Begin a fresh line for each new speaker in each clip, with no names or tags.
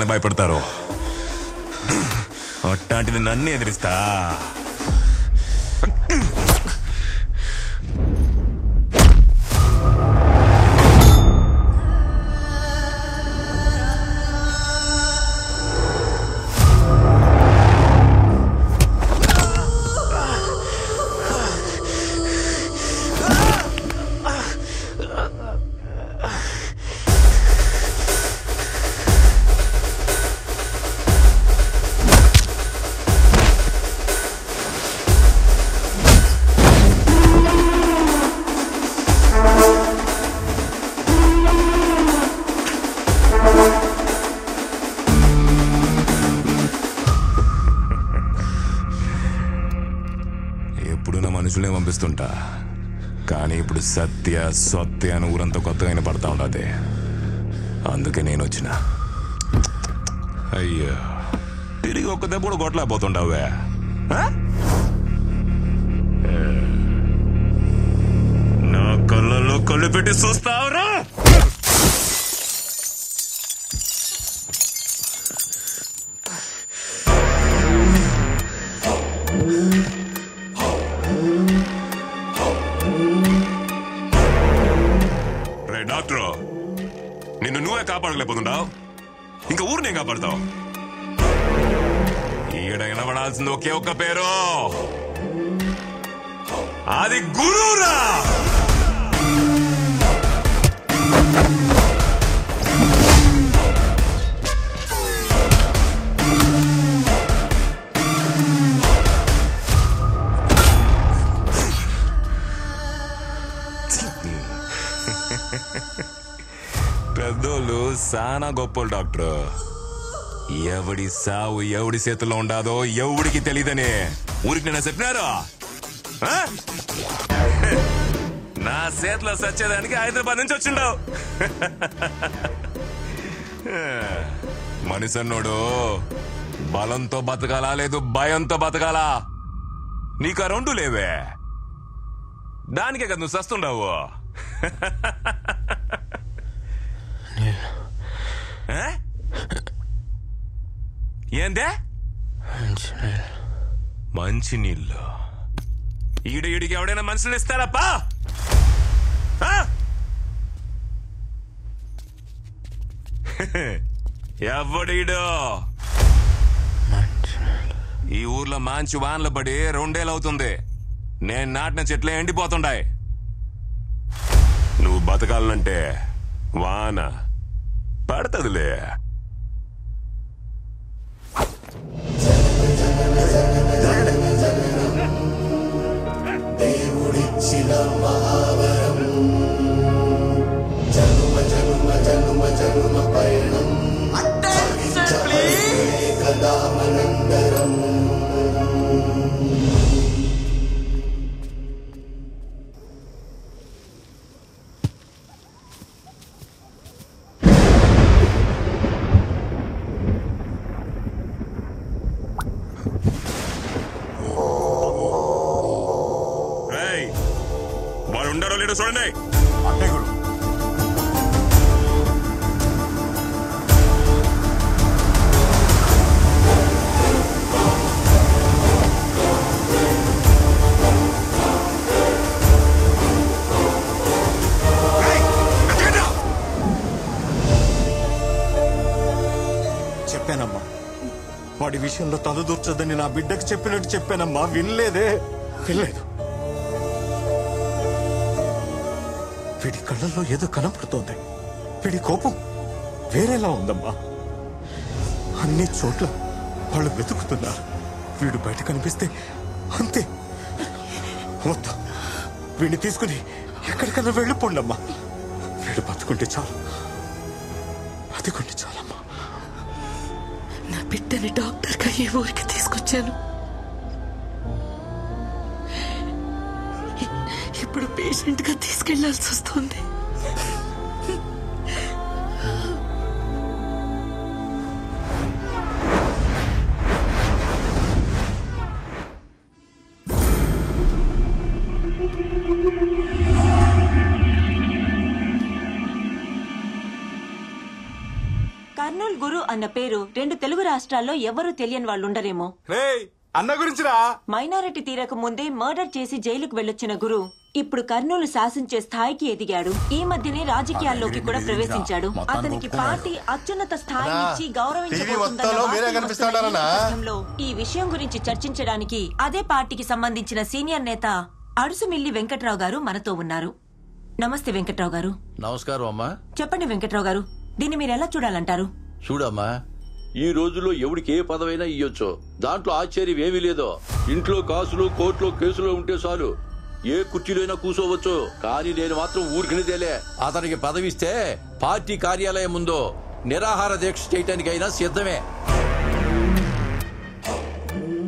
ఎవరైనా భయపడతారు. అట్లాంటిది నన్ను ఎదిరిస్తా? మనుషులే పంపిస్తుంటా, కానీ ఇప్పుడు సత్య సత్య అని ఊరంతా కొత్తగా పడతా ఉండదు. అందుకే నేను వచ్చిన. అయ్యో, తిరిగి ఒక్క దెబ్బ కూడా కొట్టలేకపోతుండవే. నా కళ్ళల్లో కళ్ళు పెట్టి చూస్తావురా? డాక్టర్, నిన్ను నువ్వే కాపాడలేకపోతుంటావు, ఇంకా ఊరినే కాపాడతావు. ఈడ వినబడాల్సింది ఒకే ఒక్క పేరు, అది గురువురా. పెద్దోళ్ళు సానా గొప్పలు డాక్టర్. ఎవడి సావు ఎవడి చేతుల్లో ఉండదో ఎవడికి తెలీదని ఊరికి నేను చెప్పినారు. నా చేతిలో సచ్చేదానికి హైదరాబాద్ నుంచి వచ్చిండవు. మనిషి అన్నోడు బలంతో బతకాలా లేదు భయంతో బతకాలా? నీకు ఆ రెండు లేవే, దానికే కదా నువ్వు సస్తుండవు. ఏందే మంచి నీళ్ళు? ఈడికి ఎవడైనా మనుషులు ఇస్తారప్పా? ఎవడీడు? ఈ ఊర్లో మంచి వానలు పడి 2 ఏళ్ళు అవుతుంది. నేను నాటిన చెట్లే ఎండిపోతుండాయి. నువ్వు బతకాలంటే వాన పడతదిలే. దేవుడిచ్చిన మహావరం, జనుమ జనుమ జనుమ జనుమ పయనం కదా మనందరం. వాడు ఉండారో లేడో చూడండి. అంటే గురు
చెప్పానమ్మా, వాడి విషయంలో తలదూర్చొద్దని నా బిడ్డకు చెప్పినట్టు చెప్పానమ్మా. వినలేదే, వినలేదు. వీడి కళ్ళల్లో ఏదో కనపడుతోంది. వీడి కోపం వేరేలా ఉందమ్మా. అన్ని చోట్ల వాళ్ళు వెతుకుతున్నారు. వీడు బయట కనిపిస్తే అంతే. వద్దు, వీడిని తీసుకుని ఎక్కడికన్నా వెళ్ళిపోండమ్మా. వీడు బతుకుంటే చాలు, బతుకుంటే చాలమ్మా.
నా బిడ్డని డాక్టర్గా ఈ ఊరికి తీసుకొచ్చాను. ఇప్పుడు పేషెంట్ గా తీసుకెళ్లాల్సి వస్తుంది.
కర్నూలు గురు అన్న పేరు 2 తెలుగు రాష్ట్రాల్లో ఎవరూ తెలియని వాళ్ళుండరేమో.
అన్న గురించిరా.
మైనారిటీ తీరక ముందే మర్డర్ చేసి జైలుకు వెళ్లొచ్చిన గురు ఇప్పుడు కర్నూలు శాసించే స్థాయికి ఎదిగాడు. ఈ మధ్యనే రాజకీయాల్లోకి కూడా ప్రవేశించాడు. అతనికి పార్టీ అత్యున్నత స్థాయి ఇచ్చి గౌరవించబోతుందన్న ఈ విషయం గురించి చర్చించడానికి అదే పార్టీకి సంబంధించిన సీనియర్ నేత అడుసుమిల్లి వెంకట్రావు గారు మనతో ఉన్నారు. నమస్తే వెంకట్రావు గారు.
నమస్కారం అమ్మా.
చెప్పండి వెంకట్రావు గారు, దీన్ని మీరు ఎలా చూడాలంటారు?
చూడమ్మా, ఈ రోజుల్లో ఎవడికి ఏ పదవైనా ఇయ్యొచ్చు, దాంట్లో ఆశ్చర్యం ఏమీ లేదో. ఇంట్లో కాసులు, కోర్టులో కేసులు ఉంటే చాలు, ఏ కుర్చీలోనైనా కూర్చోవచ్చు. కానీ నేను మాత్రం ఊరికినిదేలే. అతనికి పదవిస్తే పార్టీ కార్యాలయం ముందు నిరాహార దీక్ష చేయటానికైనా సిద్ధమే.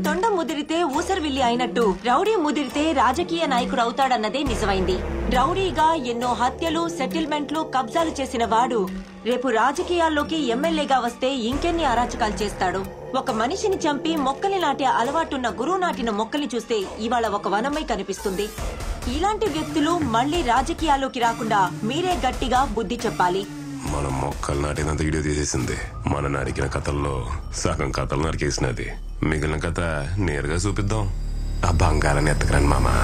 తొండ ముదిరితే ఊసరవిల్లి అయినట్టు రౌడీ ముదిరితే రాజకీయ నాయకుడు అవుతాడన్నదే నిజమైంది. రౌడీగా ఎన్నో హత్యలు, సెటిల్మెంట్లు, కబ్జాలు చేసిన వాడు రేపు రాజకీయాల్లోకి ఎమ్మెల్యేగా వస్తే ఇంకెన్ని అరాచకాలు చేస్తాడు. ఒక మనిషిని చంపి మొక్కల్ని నాటే అలవాటున్న గురువు నాటిన మొక్కల్ని చూస్తే ఇవాళ ఒక వనమై కనిపిస్తుంది. ఇలాంటి వ్యక్తులు మళ్లీ రాజకీయాల్లోకి రాకుండా మీరే గట్టిగా బుద్ధి చెప్పాలి.
మనం మొక్కలు నాటినంత వీడియో తీసేసింది. మన నరికిన కథల్లో సగం కథలు నరికేసినది. మిగిలిన కథ నేరుగా చూపిద్దాం. ఆ బంగారాన్ని ఎత్తకరాని మామా.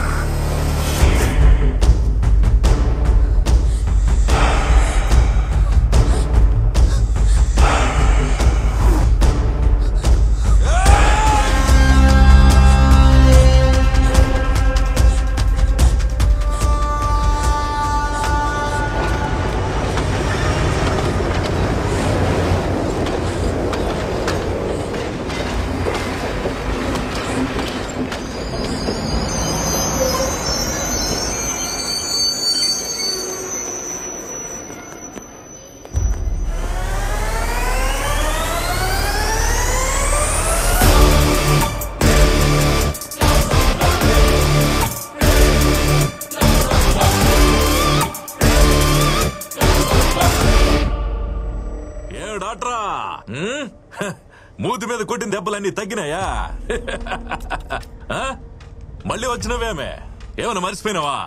మూతి మీద కొట్టిన దెబ్బలన్నీ తగ్గినాయా? మళ్ళీ వచ్చినవేమే? ఏమన్నా మర్చిపోయినావా?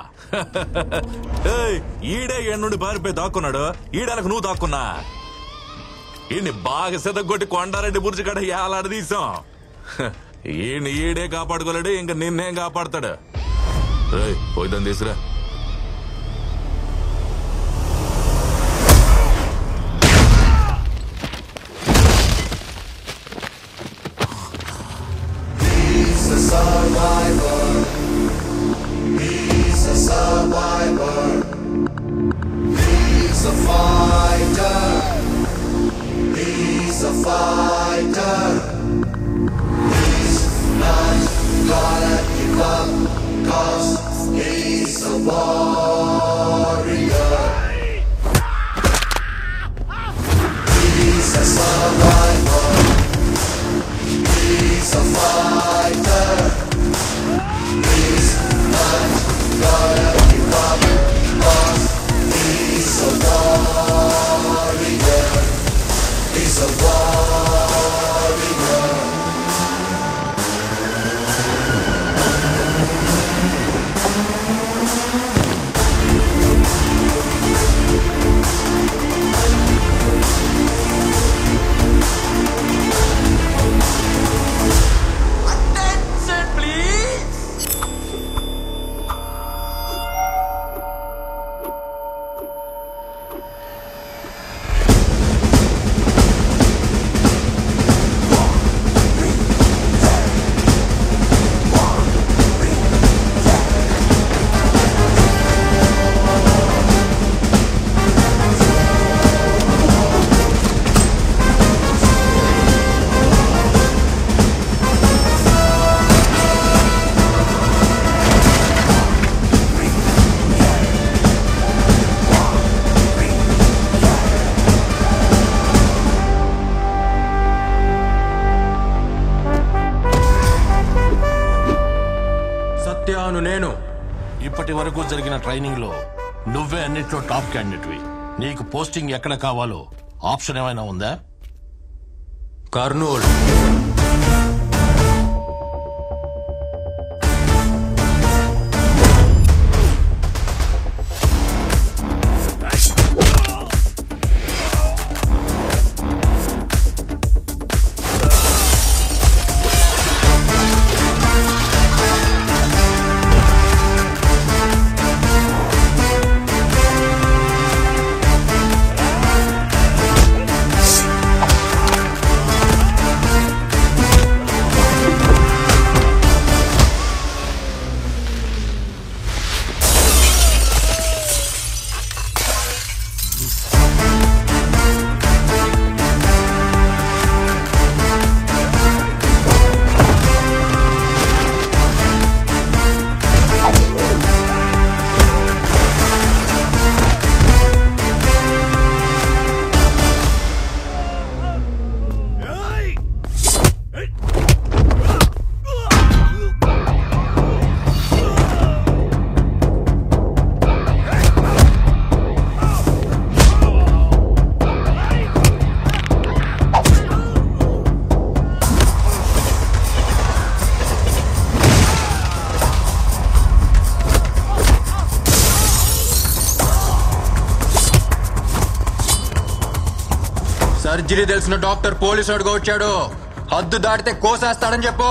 ఈడే నుండి పారిపోయి దాక్కున్నాడు. ఈడలకు నువ్వు దాక్కున్నా. ఈయన్ని బాగా సెదగొట్టి కొండారెడ్డి బుర్జి కడ ఏలాడదీసాం. ఈడే కాపాడుకోలేడు, ఇంకా నిన్నేం కాపాడతాడు? పోయిద్దాం తీసురా.
నేను ఇప్పటి వరకు జరిగిన ట్రైనింగ్ లో నువ్వే అన్నిట్లో టాప్ క్యాండిడేట్వి. నీకు పోస్టింగ్ ఎక్కడ కావాలో ఆప్షన్ ఏమైనా ఉందా?
కర్నూలు.
సర్జరీ తెలిసిన డాక్టర్ పోలీసు అడుగు వచ్చాడు. హద్దు దాటితే కోసేస్తాడని చెప్పు.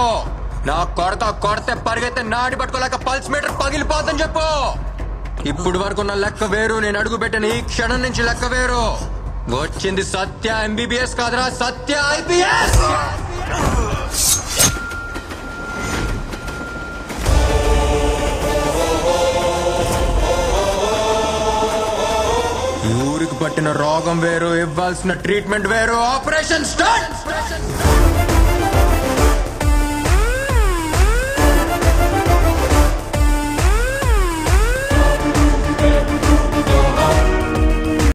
నా కొడితే పరిగెత్తే నాడి పట్టుకోలేక పల్స్ మీటర్ పగిలిపోతుందని చెప్పు. ఇప్పుడు వరకు ఉన్న లెక్క వేరు, నేను అడుగు పెట్టిన ఈ క్షణం నుంచి లెక్క వేరు. వచ్చింది సత్య ఎంబీబీఎస్ కాదురా, సత్య ఐపీఎస్. ఊరికి పట్టిన రోగం వేరు, ఇవ్వాల్సిన ట్రీట్మెంట్ వేరు. Operation start.